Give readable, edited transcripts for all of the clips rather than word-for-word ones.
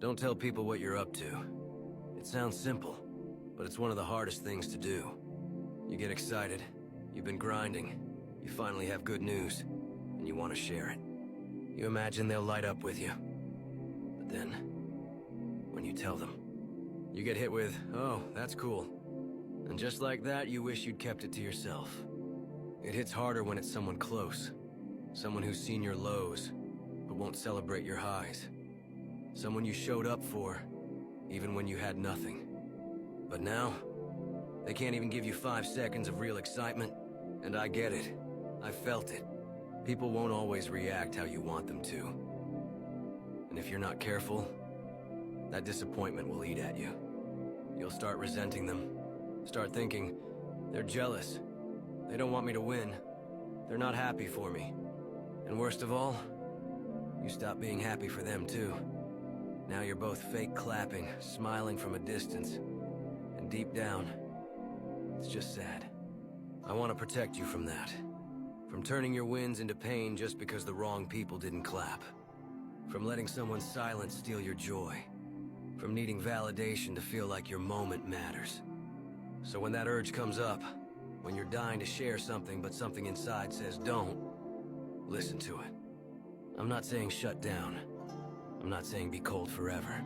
Don't tell people what you're up to. It sounds simple, but it's one of the hardest things to do. You get excited, you've been grinding, you finally have good news, and you want to share it. You imagine they'll light up with you. But then, when you tell them, you get hit with, "Oh, that's cool." And just like that, you wish you'd kept it to yourself. It hits harder when it's someone close. Someone who's seen your lows, but won't celebrate your highs. Someone you showed up for, even when you had nothing. But now, they can't even give you 5 seconds of real excitement, and I get it. I felt it. People won't always react how you want them to. And if you're not careful, that disappointment will eat at you. You'll start resenting them. Start thinking, they're jealous. They don't want me to win. They're not happy for me. And worst of all, you stop being happy for them too. Now you're both fake clapping, smiling from a distance. And deep down, it's just sad. I want to protect you from that. From turning your wins into pain just because the wrong people didn't clap. From letting someone's silence steal your joy. From needing validation to feel like your moment matters. So when that urge comes up, when you're dying to share something but something inside says don't, listen to it. I'm not saying shut down. I'm not saying be cold forever.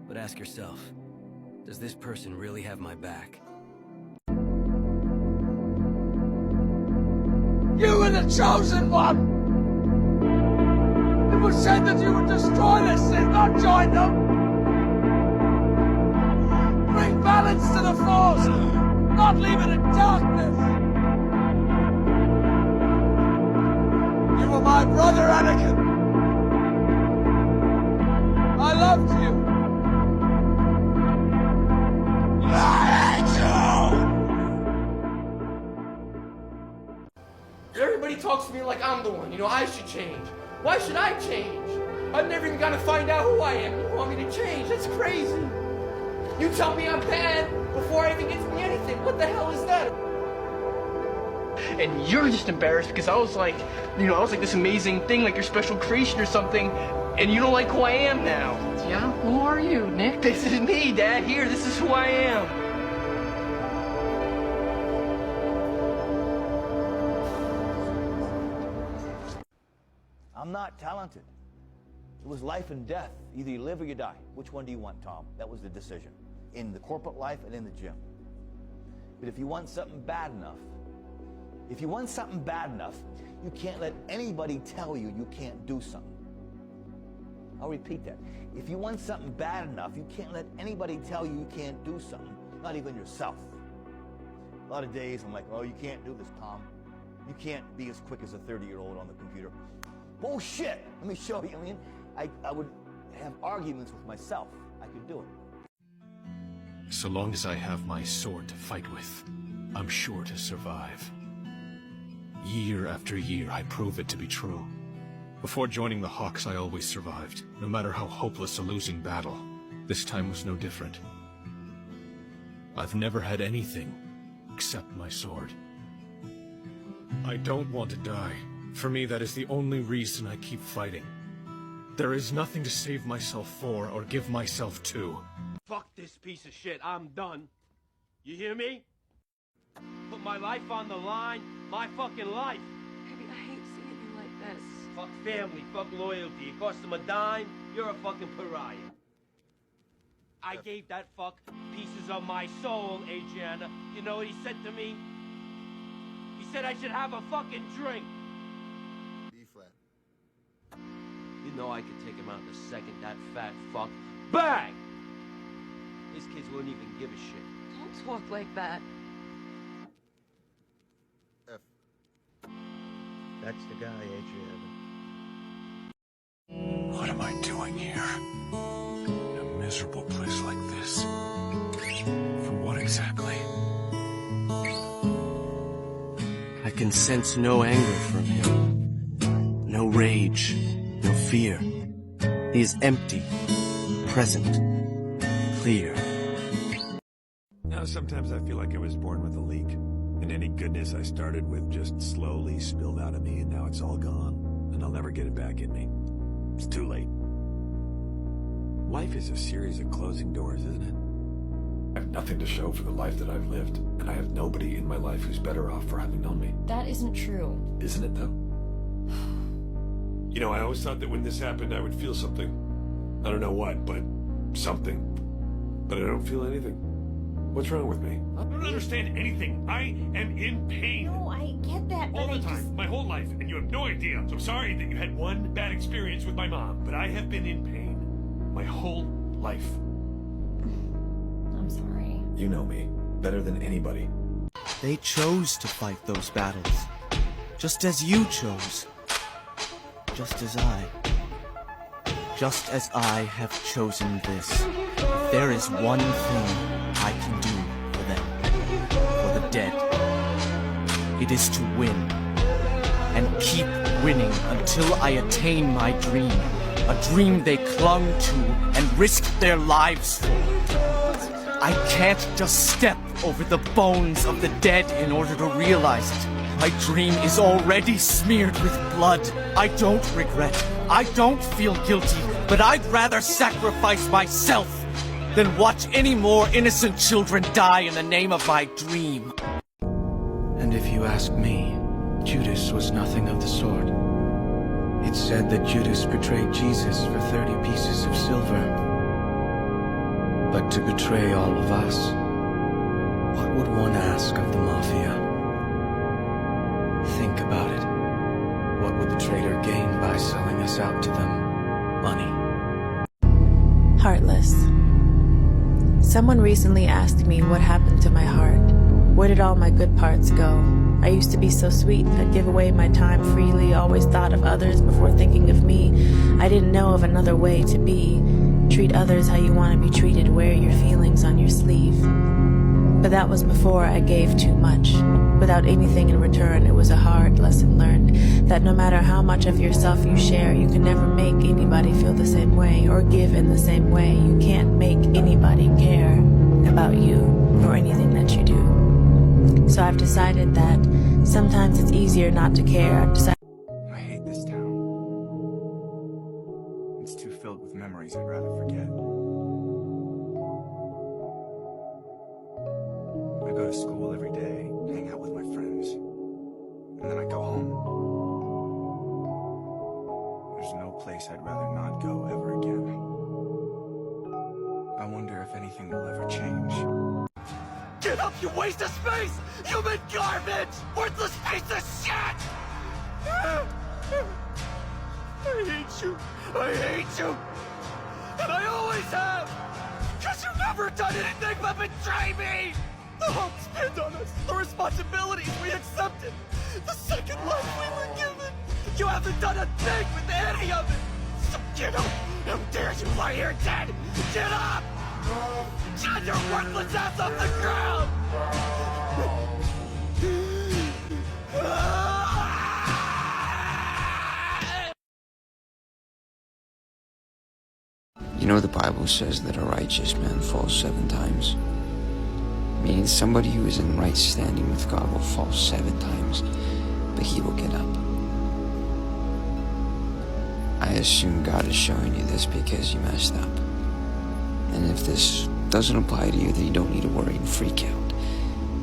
But ask yourself, does this person really have my back? You were the chosen one! It was said that you would destroy this sin, not join them! Bring balance to the Force, not leave it in darkness! You were my brother, Anakin! I loved you! Everybody talks to me like I'm the one, I should change. Why should I change? I've never even got to find out who I am. You want me to change? That's crazy. You tell me I'm bad before I even get to be anything. What the hell is that? And you're just embarrassed because I was like, I was like this amazing thing, like your special creation or something, and you don't like who I am now. Yeah? Who are you, Nick? This is me, Dad. Here, this is who I am. I'm not talented. It was life and death. Either you live or you die. Which one do you want, Tom? That was the decision. In the corporate life and in the gym. But if you want something bad enough, you can't let anybody tell you you can't do something. I'll repeat that. If you want something bad enough, you can't let anybody tell you you can't do something, not even yourself. A lot of days I'm like, oh, you can't do this, Tom. You can't be as quick as a 30-year-old on the computer. Bullshit! Let me show you. I would have arguments with myself. I could do it. So long as I have my sword to fight with, I'm sure to survive. Year after year, I prove it to be true. Before joining the Hawks, I always survived, no matter how hopeless a losing battle. This time was no different. I've never had anything except my sword. I don't want to die. For me, that is the only reason I keep fighting. There is nothing to save myself for or give myself to. Fuck this piece of shit. I'm done. You hear me? Put my life on the line. My fucking life. Baby, I hate seeing you like this. Fuck family. Fuck loyalty. It costs them a dime. You're a fucking pariah. I gave that fuck pieces of my soul, Adriana. You know what he said to me? He said I should have a fucking drink. B-flat. You know I could take him out in a second, that fat fuck. Bang! His kids wouldn't even give a shit. Don't talk like that. F. That's the guy, Adriana. What am I doing here? In a miserable place like this. For what exactly? I can sense no anger from him. No rage, no fear. He is empty, present, clear. Now sometimes I feel like I was born with a leak. And any goodness I started with just slowly spilled out of me, and now it's all gone. And I'll never get it back in me. It's too late. Life is a series of closing doors, isn't it? I have nothing to show for the life that I've lived, and I have nobody in my life who's better off for having known me. That isn't true. Isn't it, though? You know, I always thought that when this happened, I would feel something. I don't know what, but something. But I don't feel anything. What's wrong with me? I don't understand anything. I am in pain. No, I get that, but All the time, my whole life, and you have no idea. So I'm sorry that you had one bad experience with my mom, but I have been in pain my whole life. I'm sorry. You know me better than anybody. They chose to fight those battles, just as you chose, just as I have chosen this. If there is one thing I can do for them, for the dead, it is to win, and keep winning until I attain my dream, a dream they clung to and risked their lives for. I can't just step over the bones of the dead in order to realize it. My dream is already smeared with blood. I don't regret. I don't feel guilty, but I'd rather sacrifice myself than watch any more innocent children die in the name of my dream. And if you ask me, Judas was nothing of the sort. It's said that Judas betrayed Jesus for 30 pieces of silver. But to betray all of us, what would one ask of the Mafia? Think about it. What would the traitor gain by selling us out to them? Money. Heartless. Someone recently asked me what happened to my heart. Where did all my good parts go? I used to be so sweet, I'd give away my time freely, always thought of others before thinking of me. I didn't know of another way to be. Treat others how you want to be treated, wear your feelings on your sleeve. But that was before I gave too much. Without anything in return, it was a hard lesson learned, that no matter how much of yourself you share, you can never make anybody feel the same way, or give in the same way. You can't make anybody care about you, or anything that you do. So I've decided that sometimes it's easier not to care. I hate this town. It's too filled with memories I'd rather forget. I go to school every day, hang out with my friends, and then I go home. There's no place I'd rather not go ever again. I wonder if anything will ever change. Get up, you waste of space! Human garbage! Worthless piece of shit! I hate you. I hate you. And I always have! Because you've never done anything but betray me! The hopes pinned on us, the responsibilities we accepted, the second life we were given. You haven't done a thing with any of it! So get up! How dare you lie here dead! Get up! Get your worthless ass off the ground! You know, the Bible says that a righteous man falls 7 times. Meaning somebody who is in right standing with God will fall 7 times, but he will get up. I assume God is showing you this because you messed up. And if this doesn't apply to you, then you don't need to worry and freak out.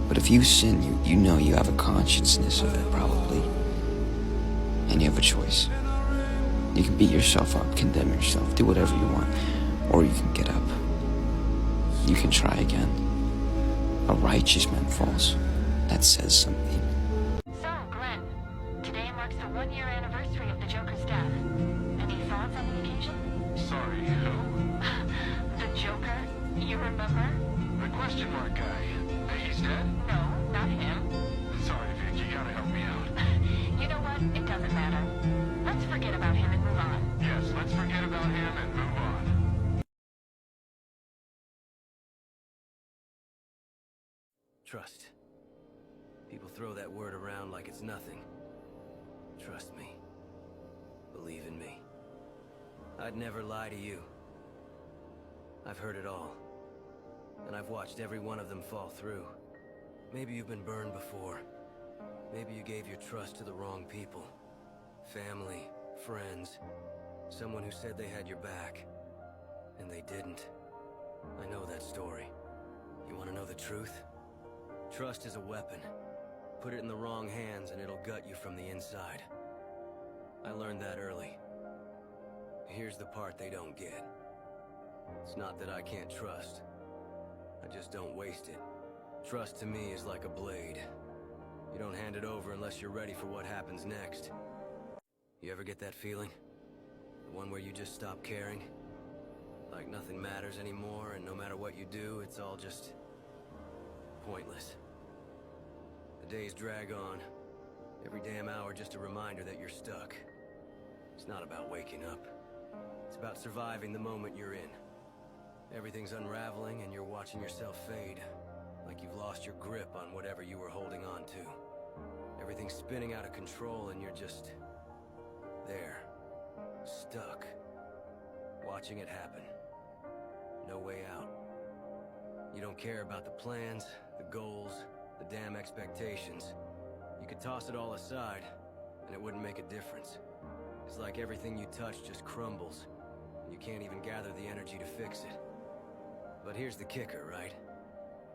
But if you sin, you know you have a consciousness of it, probably. And you have a choice. You can beat yourself up, condemn yourself, do whatever you want. Or you can get up. You can try again. A righteous man falls. That says something. So, Glenn, today marks the 1-year anniversary of the Joker's death. Any thoughts on the occasion? Sorry, who? The Joker, you remember? The question mark guy. He's dead? No, not him. Sorry, Vic, you gotta help me out. You know what? It doesn't matter. Let's forget about him and move on. Yes, let's forget about him and move on. Trust. People throw that word around like it's nothing. Trust me. Believe in me. I'd never lie to you. I've heard it all. And I've watched every one of them fall through. Maybe you've been burned before. Maybe you gave your trust to the wrong people. Family, friends, someone who said they had your back. And they didn't. I know that story. You want to know the truth? Trust is a weapon. Put it in the wrong hands and it'll gut you from the inside. I learned that early. Here's the part they don't get. It's not that I can't trust. I just don't waste it. Trust to me is like a blade. You don't hand it over unless you're ready for what happens next. You ever get that feeling? The one where you just stop caring? Like nothing matters anymore, and no matter what you do, it's all just pointless. The days drag on. Every damn hour just a reminder that you're stuck. It's not about waking up. It's about surviving the moment you're in. Everything's unraveling and you're watching yourself fade. Like you've lost your grip on whatever you were holding on to. Everything's spinning out of control and you're just there, stuck, watching it happen. No way out. You don't care about the plans, the goals, the damn expectations. You could toss it all aside, and it wouldn't make a difference. It's like everything you touch just crumbles, and you can't even gather the energy to fix it. But here's the kicker, right?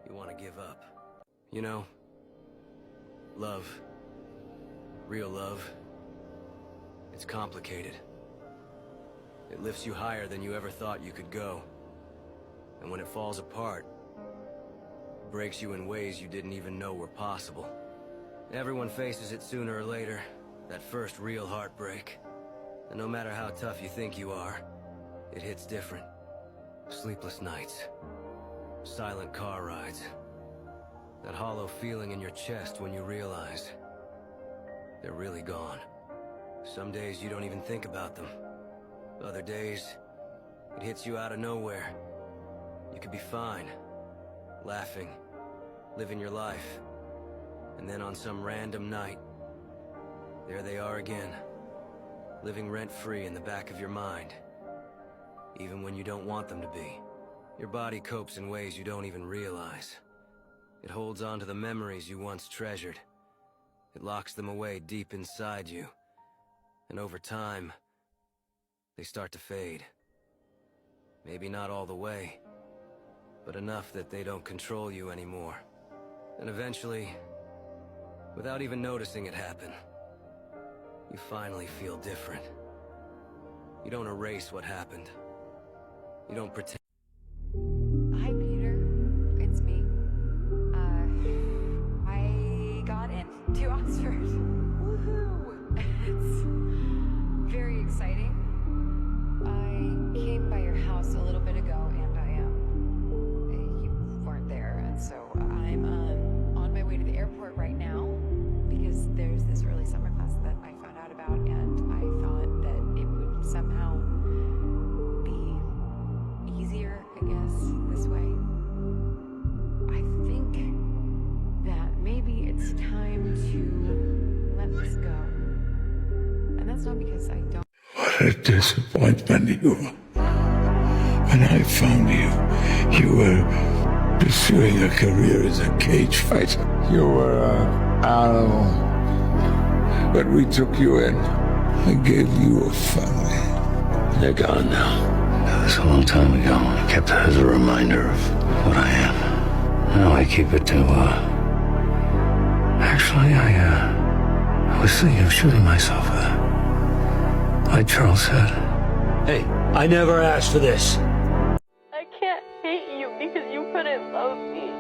You want to give up. You know, love, real love, it's complicated. It lifts you higher than you ever thought you could go. And when it falls apart, it breaks you in ways you didn't even know were possible. Everyone faces it sooner or later, that first real heartbreak. And no matter how tough you think you are, it hits different. Sleepless nights, silent car rides, that hollow feeling in your chest when you realize they're really gone. Some days you don't even think about them. Other days, it hits you out of nowhere. You could be fine, laughing, living your life. And then on some random night, there they are again, living rent-free in the back of your mind. Even when you don't want them to be. Your body copes in ways you don't even realize. It holds on to the memories you once treasured. It locks them away deep inside you. And over time, they start to fade. Maybe not all the way, but enough that they don't control you anymore. And eventually, without even noticing it happen, you finally feel different. You don't erase what happened. You don't pretend. Hi, Peter. It's me. I got into Oxford. Woohoo! It's very exciting. I came by your house a little bit ago, and you weren't there, and so I'm on my way to the airport right now because there's this early summer class that I found out about, and I thought that it would somehow be easier, I guess, this way. I think that maybe it's time to let this go. And that's not because I don't. What a disappointment you were. When I found you, you were pursuing a career as a cage fighter. You were an animal. But we took you in and gave you a family. They're gone now. That was a long time ago. I kept it as a reminder of what I am. Now I keep it to, Actually, I was thinking of shooting myself with it. Like Charles said. Hey, I never asked for this. I can't hate you because you couldn't love me.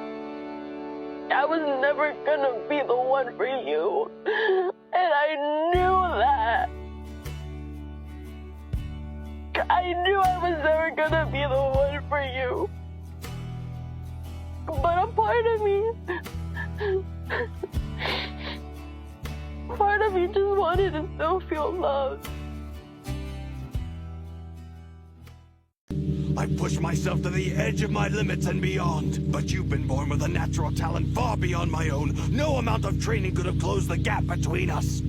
I was never gonna be the one for you. And I knew that. I knew I was never gonna be the one for you. But a part of me just wanted to still feel loved. I pushed myself to the edge of my limits and beyond. But you've been born with a natural talent far beyond my own. No amount of training could have closed the gap between us.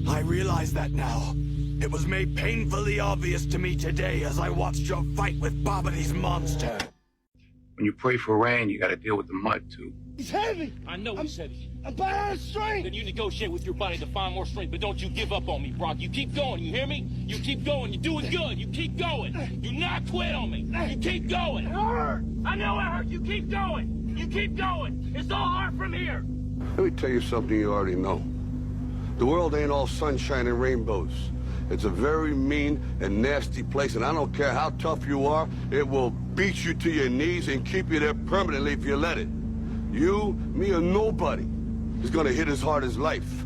I realize that now. It was made painfully obvious to me today as I watched your fight with Bobity's monster. When you pray for rain, you gotta deal with the mud, too. He's heavy! I know he's heavy. I'm bad out of strength! Then you negotiate with your body to find more strength, but don't you give up on me, Brock. You keep going, you hear me? You keep going, you're doing good. You keep going. Do not quit on me. You keep going. It hurt! I know it hurt. You keep going. You keep going. It's all hard from here. Let me tell you something you already know. The world ain't all sunshine and rainbows. It's a very mean and nasty place, and I don't care how tough you are, it will beat you to your knees and keep you there permanently if you let it. You, me, or nobody is gonna hit as hard as life.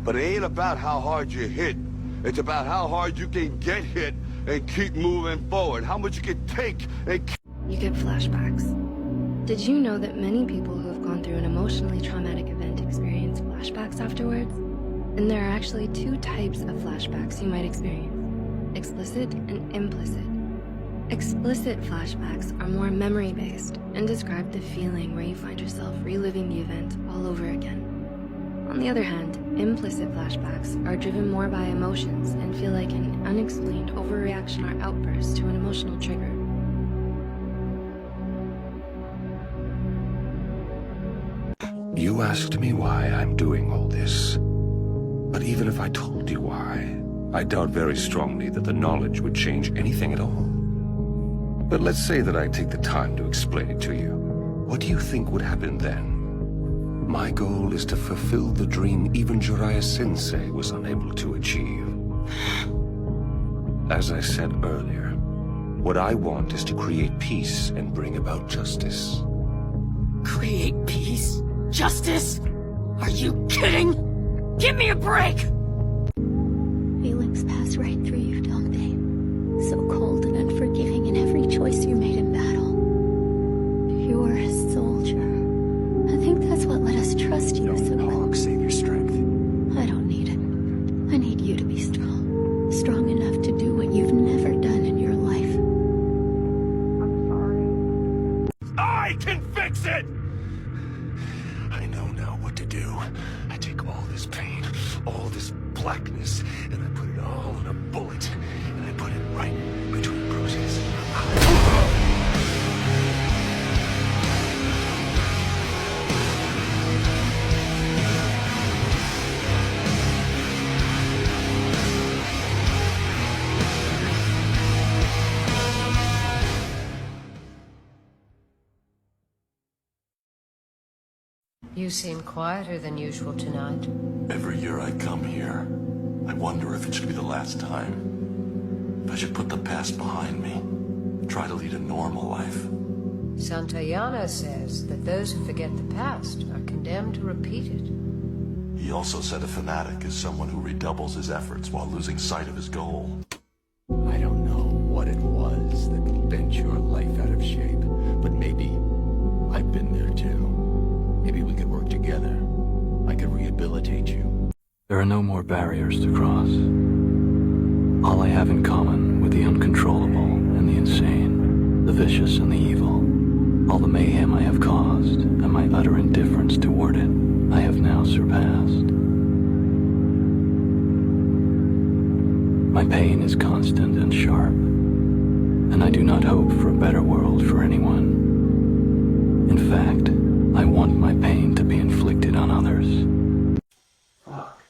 But it ain't about how hard you hit. It's about how hard you can get hit and keep moving forward. How much you can take and keep... You get flashbacks. Did you know that many people who have gone through an emotionally traumatic event experience flashbacks afterwards? And there are actually two types of flashbacks you might experience: explicit and implicit. Explicit flashbacks are more memory-based and describe the feeling where you find yourself reliving the event all over again. On the other hand, implicit flashbacks are driven more by emotions and feel like an unexplained overreaction or outburst to an emotional trigger. You asked me why I'm doing all this. But even if I told you why, I doubt very strongly that the knowledge would change anything at all. But let's say that I take the time to explain it to you. What do you think would happen then? My goal is to fulfill the dream even Jiraiya Sensei was unable to achieve. As I said earlier, what I want is to create peace and bring about justice. Create peace? Justice? Are you kidding? Give me a break! Feelings pass right through you, don't they? So cold and unforgiving in every choice you made in battle. You're a soldier. I think that's what let us trust you so well. Save your strength. I don't need it. I need you to be strong. Strong enough to do what you've never done in your life. I'm sorry. I can fix it! I know now what to do. I take all this pain, all this blackness, and I put it all in a bullet, and I put it right between bruises. You seem quieter than usual tonight. Every year I come here, I wonder if it should be the last time. If I should put the past behind me, try to lead a normal life. Santayana says that those who forget the past are condemned to repeat it. He also said a fanatic is someone who redoubles his efforts while losing sight of his goal. I don't know what it was that bent your life out of shape, but maybe I've been there too. Maybe we could work together. I could rehabilitate you. There are no more barriers to cross. All I have in common with the uncontrollable and the insane, the vicious and the evil, all the mayhem I have caused and my utter indifference toward it, I have now surpassed. My pain is constant and sharp, and I do not hope for a better world for anyone. In fact, I want my pain to be inflicted on others. Fuck.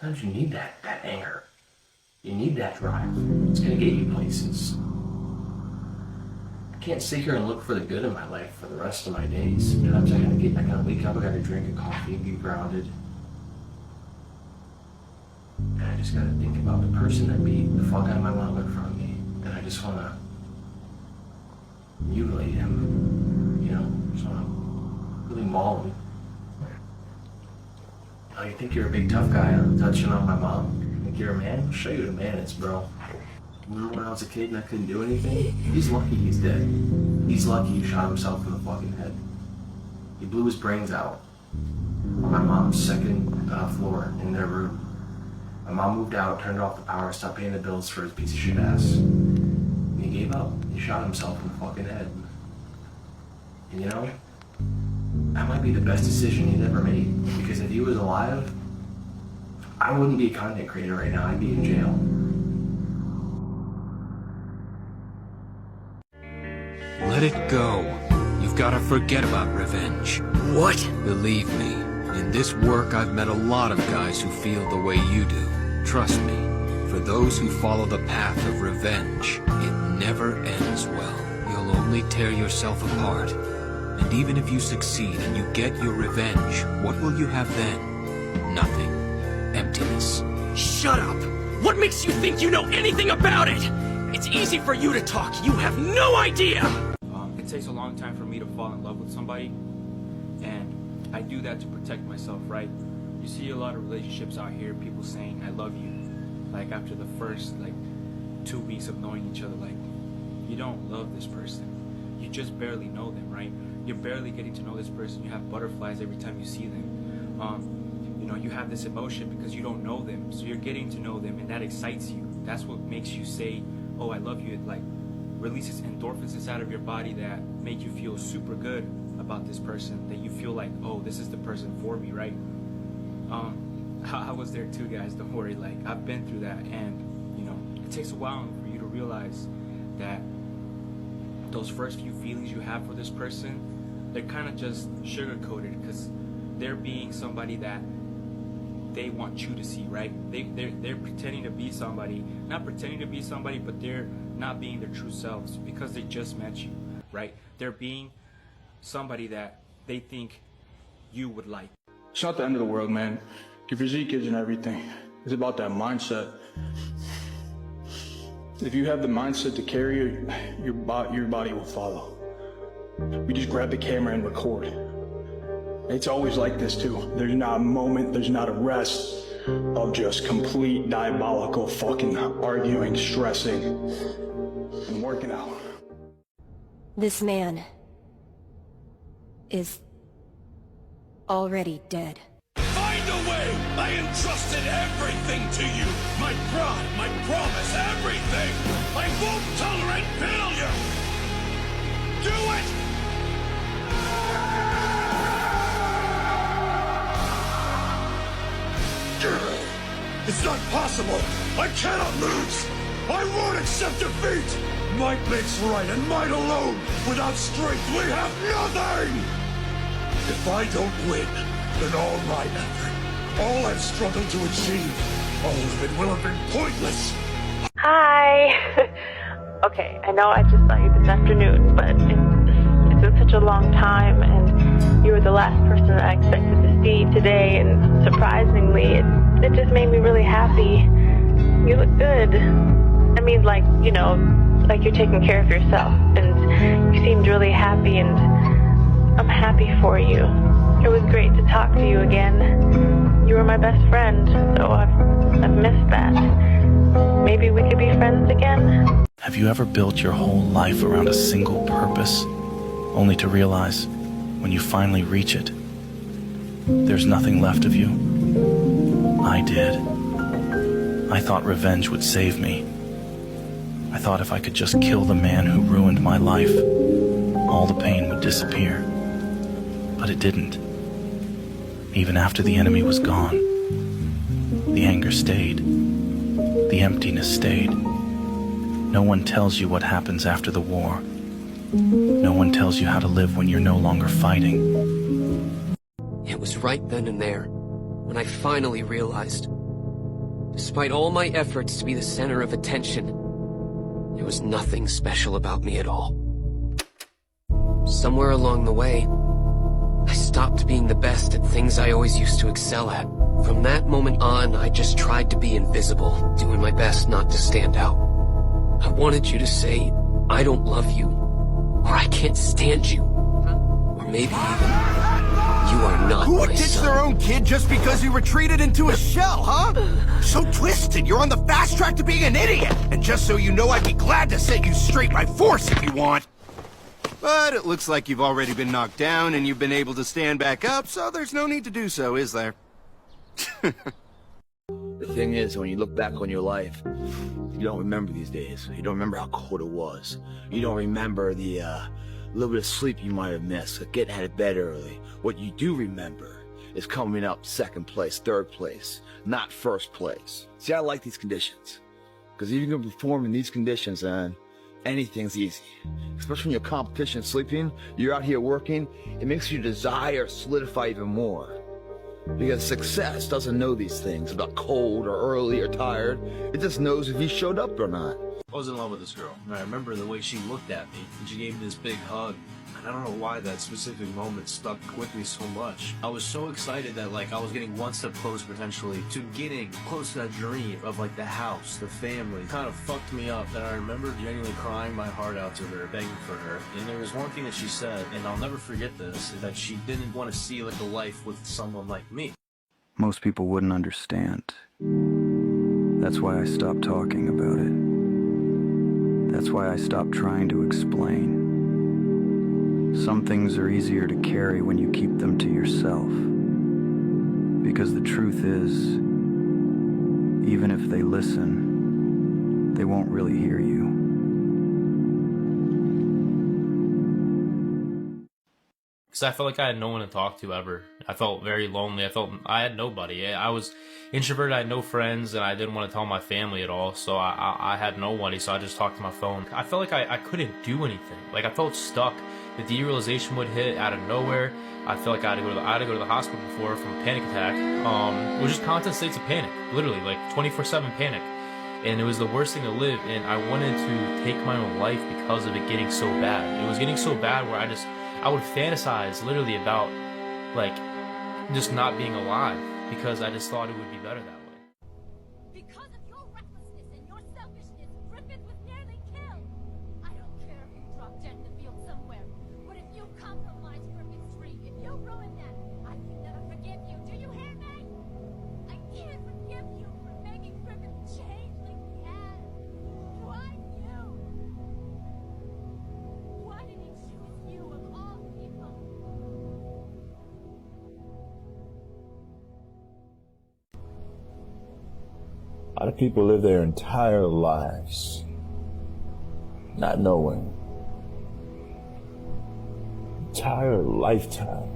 Sometimes you need that anger. You need that drive. It's gonna get you places. I can't sit here and look for the good in my life for the rest of my days. Sometimes I gotta wake up, I gotta drink a coffee and get grounded. And I just gotta think about the person that beat the fuck out of my mom in front of me. And I just wanna mutilate him. You know? Just wanna really maul him. Oh, you think you're a big tough guy, touching on my mom? You think you're a man? I'll show you what a man is, bro. Remember when I was a kid and I couldn't do anything? He's lucky he's dead. He's lucky he shot himself in the fucking head. He blew his brains out on my mom's second floor in their room. My mom moved out, turned off the power, stopped paying the bills for his piece of shit ass. And he gave up. He shot himself in the fucking head. And you know, that might be the best decision he's ever made. Because if he was alive, I wouldn't be a content creator right now. I'd be in jail. Let it go. You've You've got to forget about revenge. What? Believe me, in this work I've met a lot of guys who feel the way you do. Trust me, for those who follow the path of revenge, it never ends well. You'll only tear yourself apart. And even if you succeed and you get your revenge, what will you have then? Nothing. Emptiness. Shut up! What makes you think you know anything about it? It's easy for you to talk. You have no idea! It takes a long time for me to fall in love with somebody, and I do that to protect myself, right? You see a lot of relationships out here, people saying, I love you, like after the first, 2 weeks of knowing each other. Like, you don't love this person. You just barely know them, right? You're barely getting to know this person. You have butterflies every time you see them. You know, you have this emotion because you don't know them, so you're getting to know them, and that excites you. That's what makes you say, oh, I love you. It releases endorphins inside of your body that make you feel super good about this person, that you feel like, oh, this is the person for me, right? I was there too, guys, don't worry. I've been through that, and you know, it takes a while for you to realize that those first few feelings you have for this person, they're kind of just sugar-coated because they're being somebody that they want you to see, right? They're pretending to be somebody, not pretending to be somebody, but they're not being their true selves because they just met you, right? They're being somebody that they think you would like. It's not the end of the world, man. Your physique isn't everything. It's about that mindset. If you have the mindset to carry your body will follow. We just grab the camera and record. It's always like this too. There's not a moment, there's not a rest of just complete diabolical fucking arguing, stressing, and working out. This man is already dead. Find a way! I entrusted everything to you! My pride, my promise, everything! I won't tolerate failure! Do it! It's not possible! I cannot lose! I won't accept defeat! Might makes right, and might alone! Without strength, we have nothing! If I don't win, then all my effort, all I've struggled to achieve, all of it will have been pointless! Hi! Okay, I know I just saw you this afternoon, but it's been such a long time, and you were the last person I expected to see today, and surprisingly, it just made me really happy. You look good. I mean, you know, like you're taking care of yourself, and you seemed really happy, and I'm happy for you. It was great to talk to you again. You were my best friend, so I've missed that. Maybe we could be friends again? Have you ever built your whole life around a single purpose, only to realize, when you finally reach it, there's nothing left of you? I did. I thought revenge would save me. I thought if I could just kill the man who ruined my life, all the pain would disappear. But it didn't. Even after the enemy was gone, the anger stayed. The emptiness stayed. No one tells you what happens after the war. No one tells you how to live when you're no longer fighting. It was right then and there, when I finally realized, despite all my efforts to be the center of attention, there was nothing special about me at all. Somewhere along the way, I stopped being the best at things I always used to excel at. From that moment on, I just tried to be invisible, doing my best not to stand out. I wanted you to say, I don't love you, or I can't stand you, or maybe even, you are not Who would my ditch son. their own kid just because he retreated into a shell, huh? So twisted, you're on the fast track to being an idiot! And just so you know, I'd be glad to set you straight by force if you want. But it looks like you've already been knocked down and you've been able to stand back up, so there's no need to do so, is there? The thing is, when you look back on your life, you don't remember these days. You don't remember how cold it was. You don't remember the little bit of sleep you might have missed, or getting out of bed early. What you do remember is coming up second place, third place, not first place. See, I like these conditions. Because if you can perform in these conditions, then anything's easy. Especially when your competition's sleeping, you're out here working, it makes you desire solidify even more. Because success doesn't know these things about cold or early or tired. It just knows if you showed up or not. I was in love with this girl. I remember the way she looked at me, and she gave me this big hug. And I don't know why that specific moment stuck with me so much. I was so excited that, like, I was getting one step closer, potentially, to getting close to that dream of, like, the house, the family. It kind of fucked me up, and I remember genuinely crying my heart out to her, begging for her. And there was one thing that she said, and I'll never forget this, is that she didn't want to see, like, a life with someone like me. Most people wouldn't understand. That's why I stopped talking about it. That's why I stopped trying to explain. Some things are easier to carry when you keep them to yourself. Because the truth is, even if they listen, they won't really hear you. Because I felt like I had no one to talk to ever. I felt very lonely. I had nobody. I was introverted. I had no friends, and I didn't want to tell my family at all. So I had nobody. So I just talked to my phone. I felt like I couldn't do anything. Like I felt stuck. The derealization would hit out of nowhere. I felt like I had to go to the hospital before from a panic attack. It was just constant states of panic, literally like 24/7 panic. And it was the worst thing to live. And I wanted to take my own life because of it getting so bad. It was getting so bad where I would fantasize literally about like just not being alive because I just thought it would be better that way. Because of your recklessness and your selfishness, Griffith was nearly killed. I don't care if you drop dead in the field somewhere, but if you compromise Griffith's dream, if you ruin that, I can never forgive you. Do you hear me? I can't forgive you for making Griffith change like he has. Why you? Why did he choose you of all people? A lot of people live their entire lives not knowing, entire lifetime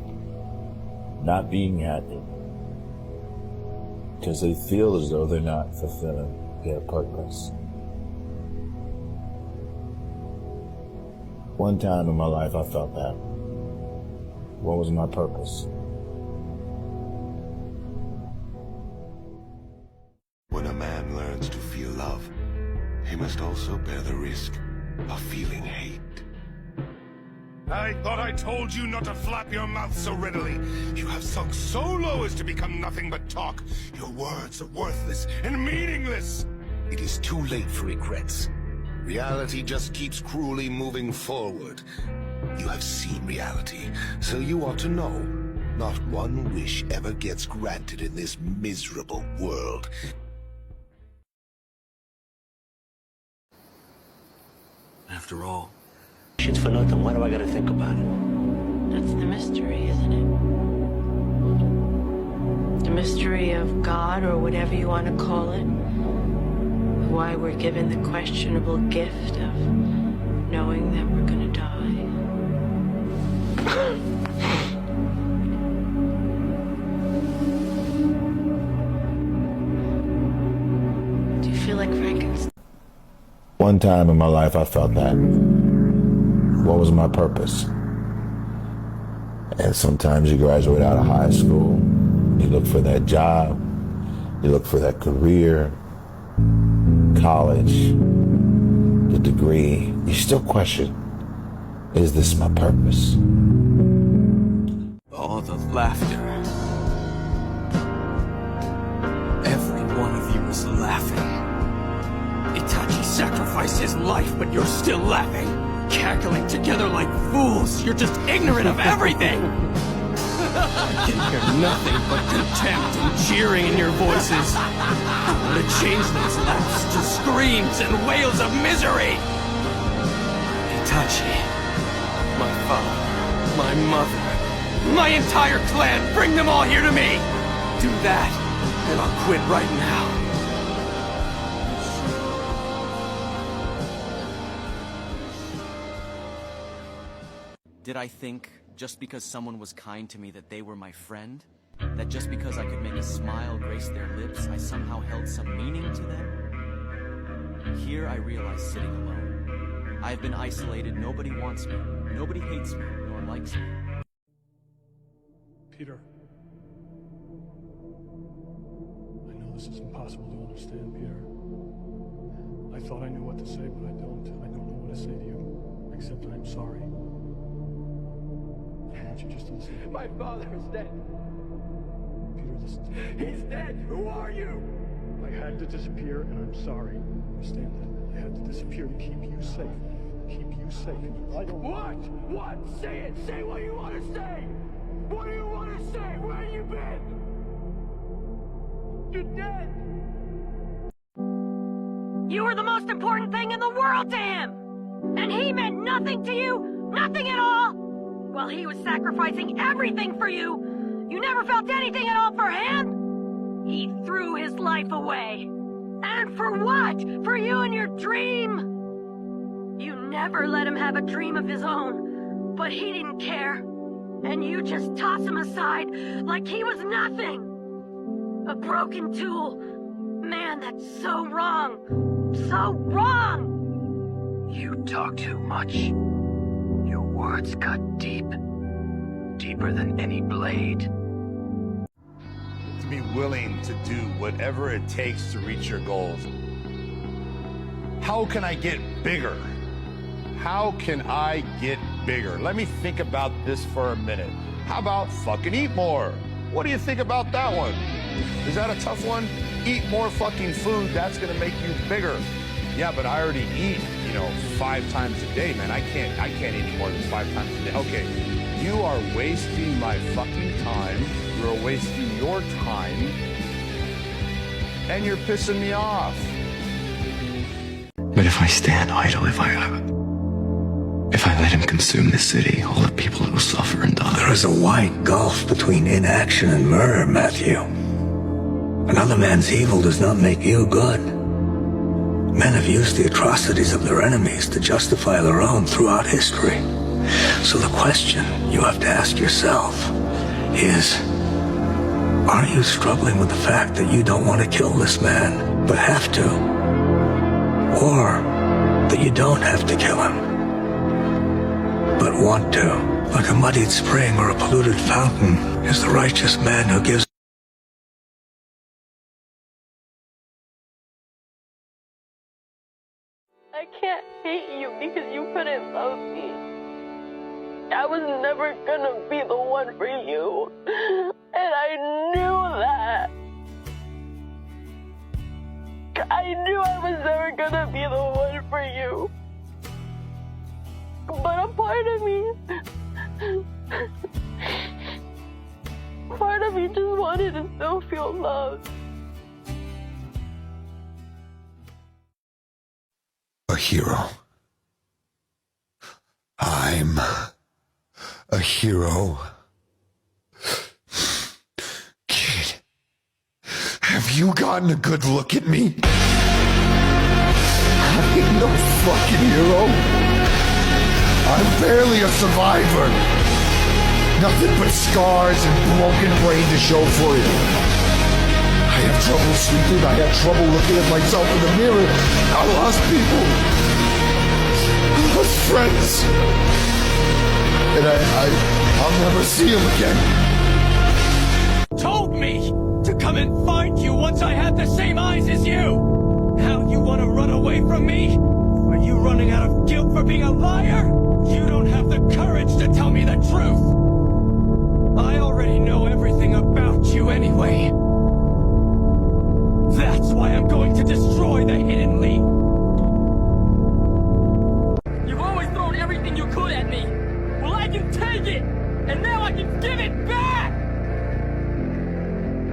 not being happy because they feel as though they're not fulfilling their purpose. One time in my life I felt that. What was my purpose? When a man learns to feel love, he must also bear the risk of feeling hate. I thought I told you not to flap your mouth so readily. You have sunk so low as to become nothing but talk. Your words are worthless and meaningless. It is too late for regrets. Reality just keeps cruelly moving forward. You have seen reality, so you ought to know. Not one wish ever gets granted in this miserable world. After all, Shit's for nothing. Why do I gotta think about it? That's the mystery, isn't it? The mystery of God, or whatever you want to call it. Why we're given the questionable gift of knowing that we're gonna die. Do you feel like Frankenstein? One time in my life I felt that. What was my purpose? And sometimes you graduate out of high school, you look for that job, you look for that career, college, the degree. You still question, is this my purpose? all the laughter. Every one of you is laughing. Itachi sacrificed his life, but you're still laughing. Cackling together like fools. You're just ignorant of everything. I can hear nothing but contempt and jeering in your voices. I want to change those laughs to screams and wails of misery. Itachi, my father, my mother, my entire clan, bring them all here to me. Do that, and I'll quit right now. Did I think, just because someone was kind to me, that they were my friend? That just because I could make a smile grace their lips, I somehow held some meaning to them? Here I realized, sitting alone, I have been isolated. Nobody wants me. Nobody hates me, nor likes me. Peter. I know this is impossible to understand, Peter. I thought I knew what to say, but I don't. I don't know what to say to you, except I'm sorry. I want you just to listen to me. My father is dead. Peter, listen to me. He's dead. Who are you? I had to disappear, and I'm sorry. Understand that? I had to disappear to keep you safe. Keep you safe. I don't... What? Say it. Say what you want to say. What do you want to say? Where have you been? You're dead. You were the most important thing in the world to him! And he meant nothing to you? Nothing at all? While he was sacrificing everything for you, you never felt anything at all for him? He threw his life away. And for what? For you and your dream? You never let him have a dream of his own, but he didn't care. And you just toss him aside like he was nothing. A broken tool. Man, that's so wrong. So wrong! You talk too much. Your words cut deep. Deeper than any blade. To be willing to do whatever it takes to reach your goals. How can I get bigger? How can I get bigger? Let me think about this for a minute. How about fucking eat more? What do you think about that one? Is that a tough one? Eat more fucking food, that's gonna make you bigger. Yeah, but I already eat, 5 times a day, man. I can't eat any more than 5 times a day. Okay, you are wasting my fucking time. You're wasting your time. And you're pissing me off. But if I stand idle, if I let him consume this city, all the people will suffer and die. There is a wide gulf between inaction and murder, Matthew. Another man's evil does not make you good. Men have used the atrocities of their enemies to justify their own throughout history. So the question you have to ask yourself is, are you struggling with the fact that you don't want to kill this man, but have to? Or that you don't have to kill him, but want to? Like a muddied spring or a polluted fountain is the righteous man who gives I can't hate you because you couldn't love me. I was never gonna be the one for you. And I knew that. I knew I was never gonna be the one for you. But a part of me just wanted to still feel loved. A hero. I'm a hero. Kid, have you gotten a good look at me? I ain't no fucking hero. I'm barely a survivor. Nothing but scars and broken brain to show for you. I have trouble sleeping. I have trouble looking at myself in the mirror. I lost people. I lost friends. And I'll never see them again. Told me to come and find you once I had the same eyes as you. Now you want to run away from me? Are you running out of guilt for being a liar? You don't have the courage to tell me the truth. I already know everything about you anyway. That's why I'm going to destroy the Hidden League. You've always thrown everything you could at me. Well, I can take it, and now I can give it back!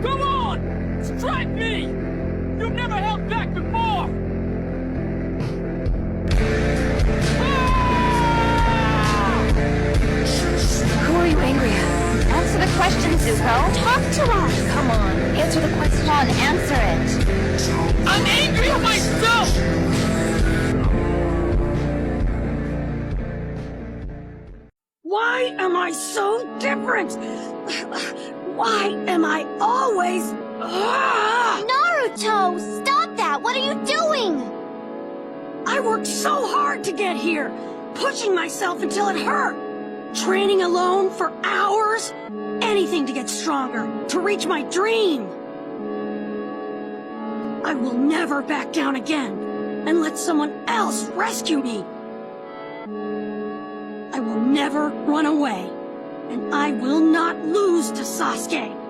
Come on! Strike me! You've never held back before! Who are you angry at? Answer the question, Zuko. Talk to us. Come on, answer the question. Come on, answer it. I'm angry at myself! Why am I so different? Why am I always... Naruto, stop that! What are you doing? I worked so hard to get here, pushing myself until it hurt. Training alone for hours, anything to get stronger, to reach my dream. I will never back down again and let someone else rescue me. I will never run away, and I will not lose to Sasuke.